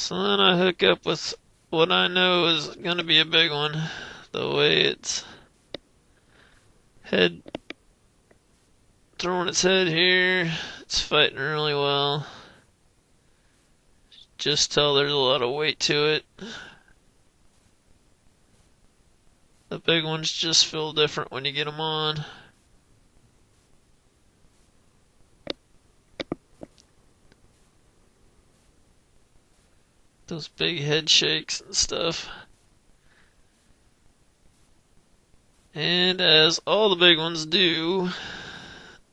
So then I hook up with what I know is going to be a big one. The way it's head throwing its head here, it's fighting really well. Just tell there's a lot of weight to it. The big ones just feel different when you get them on. Those big head shakes and stuff. And as all the big ones do,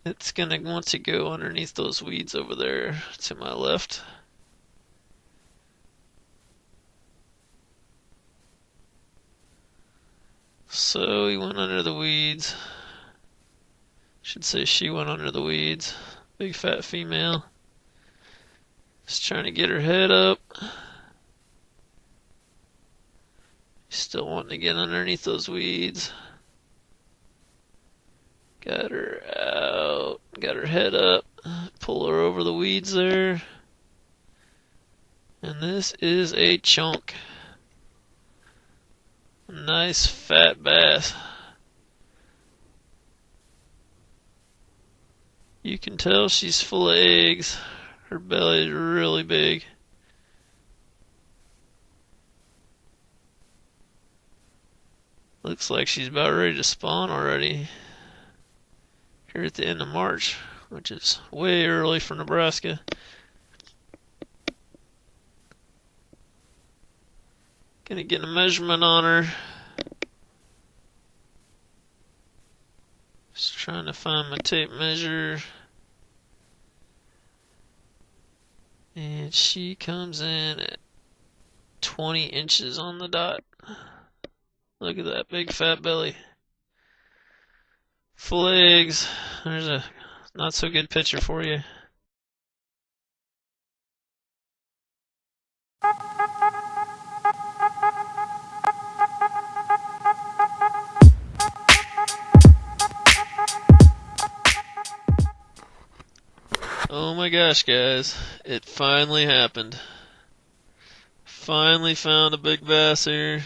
it's gonna want to go underneath those weeds over there to my left. So he went under the weeds. Should say she went under the weeds. Big fat female. Just trying to get her head up. Still wanting to get underneath those weeds. Got her out. Got her head up. Pull her over the weeds there. And this is a chunk. Nice fat bass. You can tell she's full of eggs. Her belly is really big. Looks like she's about ready to spawn already. Here at the end of March, which is way early for Nebraska. Gonna get a measurement on her. Just trying to find my tape measure. And she comes in at 20 inches on the dot. Look at that big fat belly. Full of eggs. There's a not so good picture for you. Oh my gosh, guys. It finally happened. Finally found a big bass here.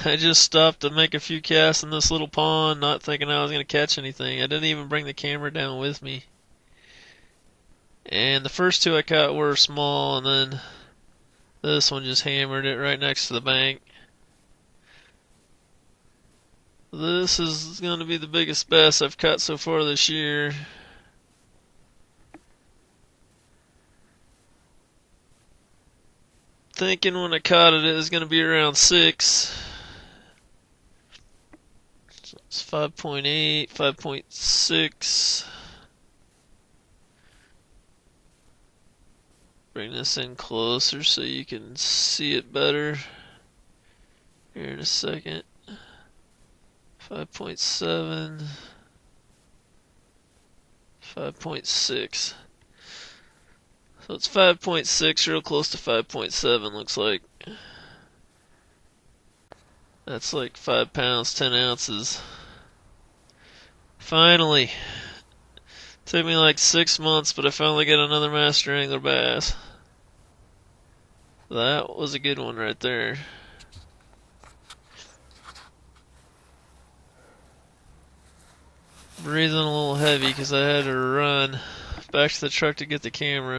I just stopped to make a few casts in this little pond, not thinking I was going to catch anything. I didn't even bring the camera down with me. And the first two I caught were small, and then this one just hammered it right next to the bank. This is going to be the biggest bass I've caught so far this year. Thinking when I caught it, it was going to be around 6. So it's 5.8, 5.6. Bring this in closer so you can see it better here in a second. 5.7, 5.6. So it's 5.6, real close to 5.7 looks like. That's like 5 pounds, 10 ounces. Finally. Took me like 6 months, but I finally got another master angler bass. That was a good one right there. Breathing a little heavy because I had to run back to the truck to get the camera.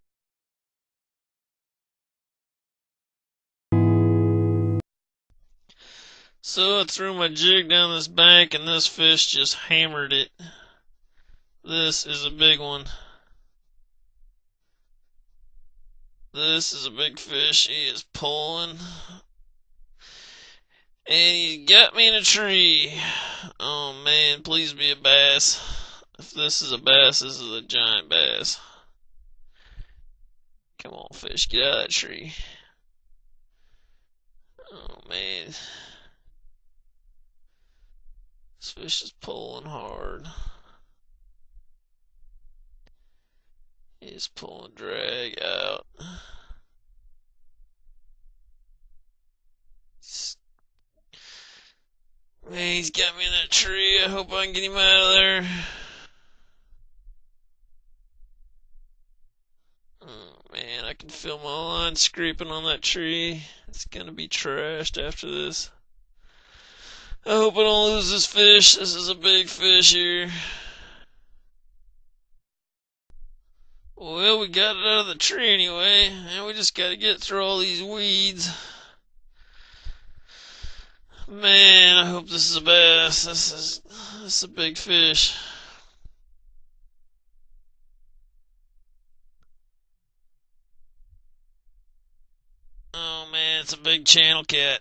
So I threw my jig down this bank and this fish just hammered it. This is a big one. This is a big fish. He is pulling. And he got me in a tree. Oh man, please be a bass. If this is a bass, this is a giant bass. Come on, fish, get out of that tree. Oh man. This fish is pulling hard. He's pulling drag out. Man, he's got me in that tree. I hope I can get him out of there. Oh man, I can feel my line line scraping on that tree. It's gonna be trashed after this. I hope I don't lose this fish. This is a big fish here. Well, we got it out of the tree anyway, and we just gotta get through all these weeds. Man, I hope this is a bass. This is a big fish. Oh man, it's a big channel cat.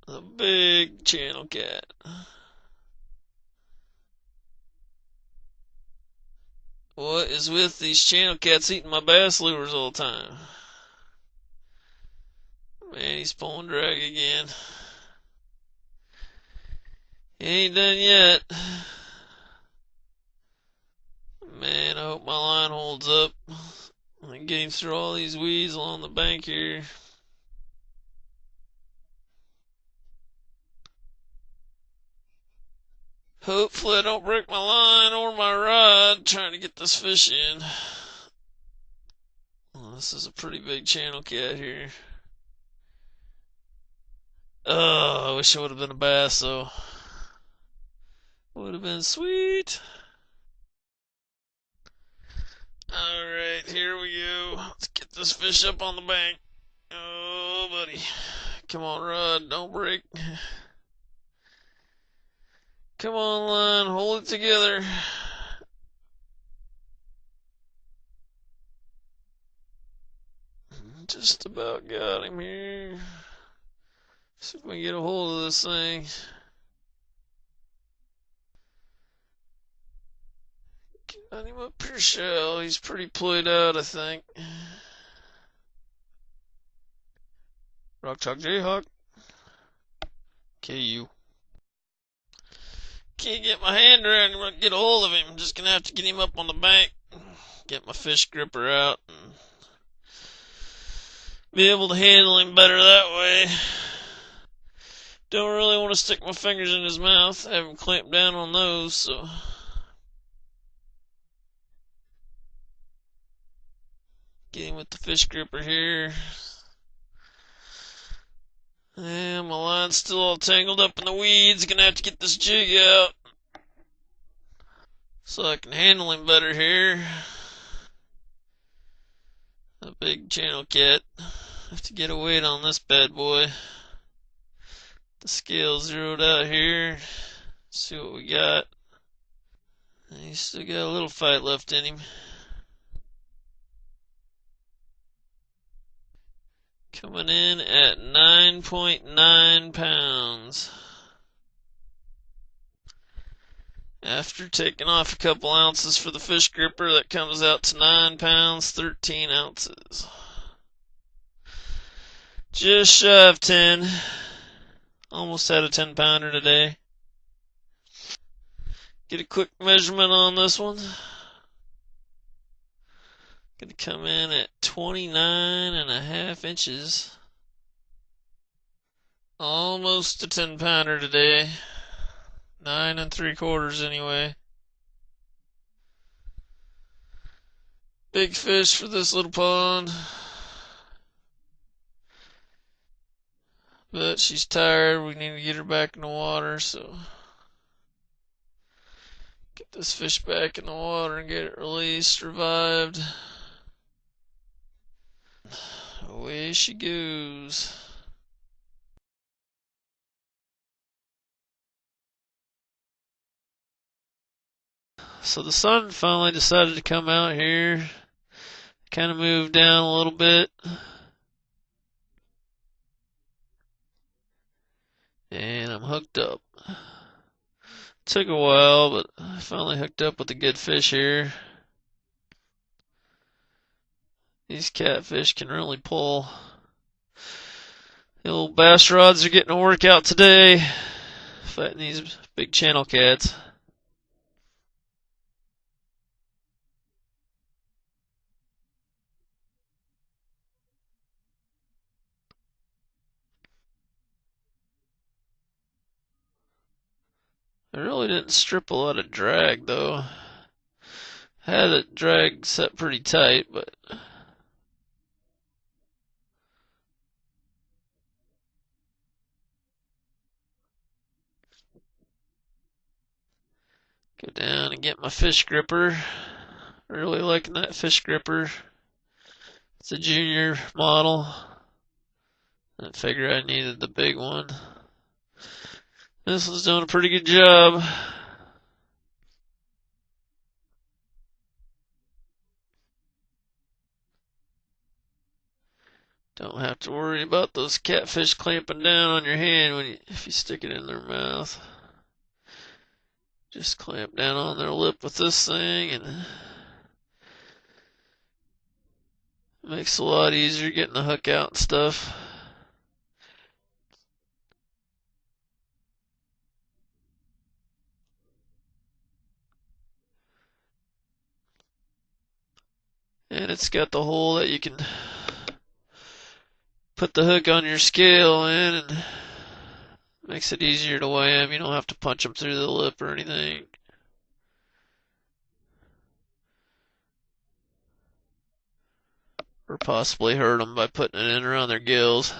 A big channel cat. What is with these channel cats eating my bass lures all the time? Man, he's pulling drag again. He ain't done yet. Man, I hope my line holds up. I'm getting through all these weeds along the bank here. Hopefully I don't break my line or my rod trying to get this fish in. Well, this is a pretty big channel cat here. Oh, I wish it would have been a bass though. Would have been sweet. Alright, here we go. Let's get this fish up on the bank. Oh, buddy. Come on, rod. Don't break. Come on, line. Hold it together. Just about got him here. See if we can get a hold of this thing. Got him up here shallow. He's pretty played out, I think. Rock Chalk Jayhawk. KU. Can't get my hand around him to get a hold of him. I'm just gonna have to get him up on the bank. Get my fish gripper out and be able to handle him better that way. Don't really want to stick my fingers in his mouth. I have him clamped down on those, so. Get him with the fish gripper here. And my line's still all tangled up in the weeds. Gonna have to get this jig out so I can handle him better here. A big channel cat. Have to get a weight on this bad boy. The scale zeroed out here. See what we got. He's still got a little fight left in him. Coming in at 9.9 pounds. After taking off a couple ounces for the fish gripper, that comes out to 9 pounds, 13 ounces. Just shy of 10. Almost had a 10 pounder today. Get a quick measurement on this one. Gonna come in at 29.5 inches. Almost a 10 pounder today. 9 3/4 anyway. Big fish for this little pond. But she's tired. We need to get her back in the water, so get this fish back in the water and get it released, revived. Away she goes. So the sun finally decided to come out here. Kind of moved down a little bit. And I'm hooked up. Took a while, but I finally hooked up with a good fish here. These catfish can really pull. The old bass rods are getting a workout today, fighting these big channel cats. I really didn't strip a lot of drag though. Had it drag set pretty tight, but Go down and get my fish gripper. Really liking that fish gripper. It's a junior model. I figured I needed the big one. This one's doing a pretty good job. Don't have to worry about those catfish clamping down on your hand if you stick it in their mouth. Just clamp down on their lip with this thing, and it makes it a lot easier getting the hook out and stuff. And it's got the hole that you can put the hook on your scale in, and makes it easier to weigh them. You don't have to punch them through the lip or anything. Or possibly hurt them by putting it in around their gills.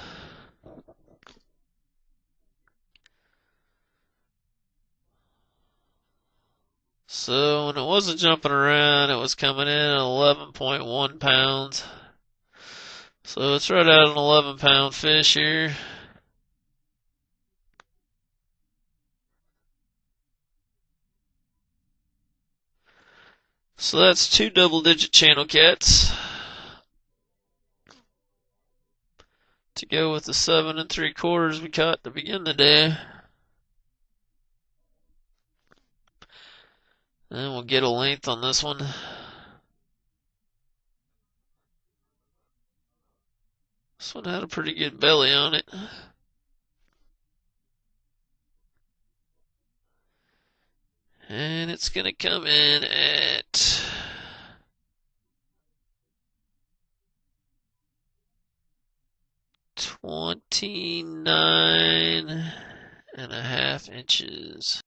So when it wasn't jumping around, it was coming in at 11.1 pounds. So it's right at an 11-pound fish here. So that's 2 double-digit channel cats to go with the 7 3/4 we caught to begin the day. And we'll get a length on this one. This one had a pretty good belly on it. And it's going to come in at 29.5 inches.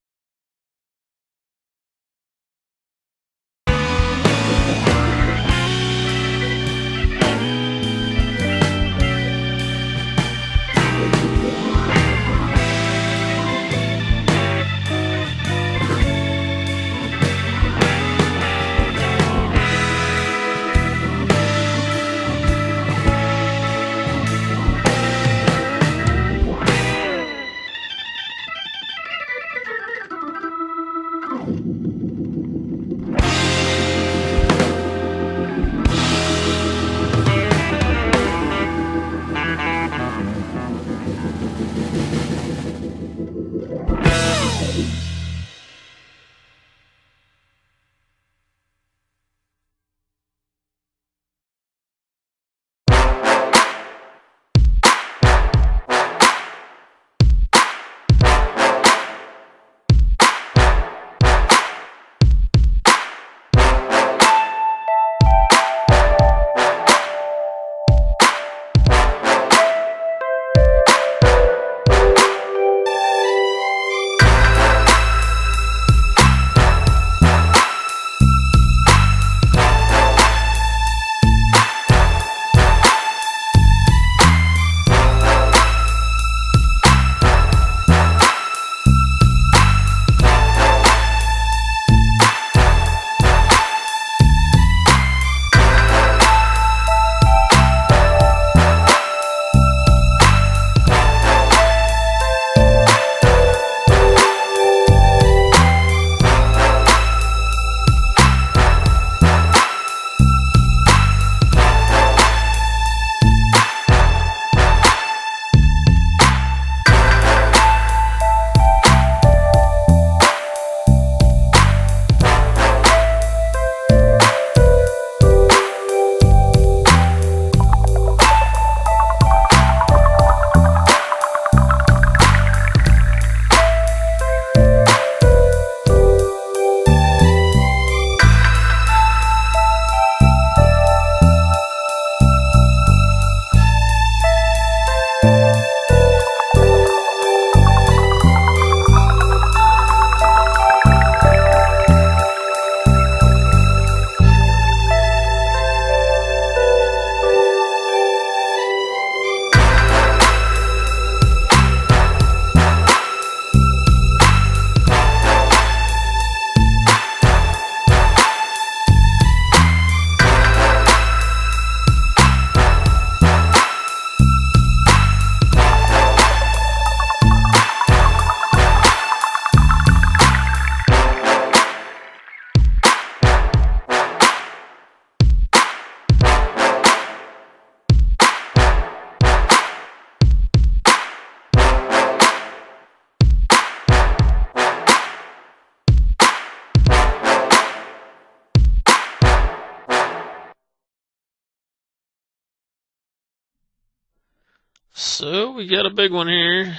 So we got a big one here.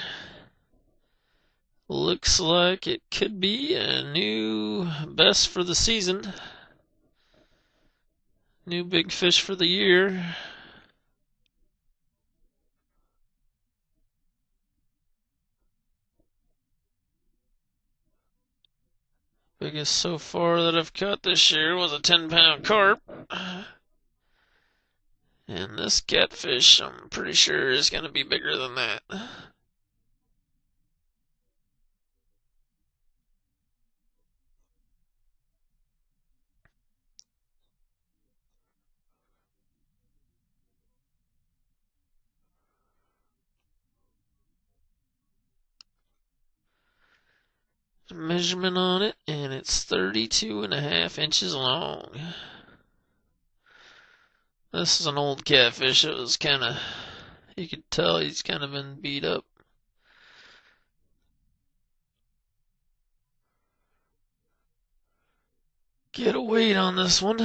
Looks like it could be a new best for the season. New big fish for the year. Biggest so far that I've caught this year was a 10-pound carp. And this catfish, I'm pretty sure, is going to be bigger than that. Measurement on it, and it's 32.5 inches long. This is an old catfish. It was kind of, you could tell he's kind of been beat up. Get a weight on this one.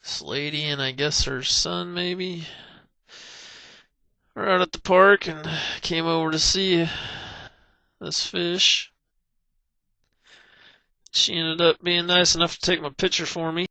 This lady and I guess her son maybe were out at the park and came over to see this fish. She ended up being nice enough to take my picture for me.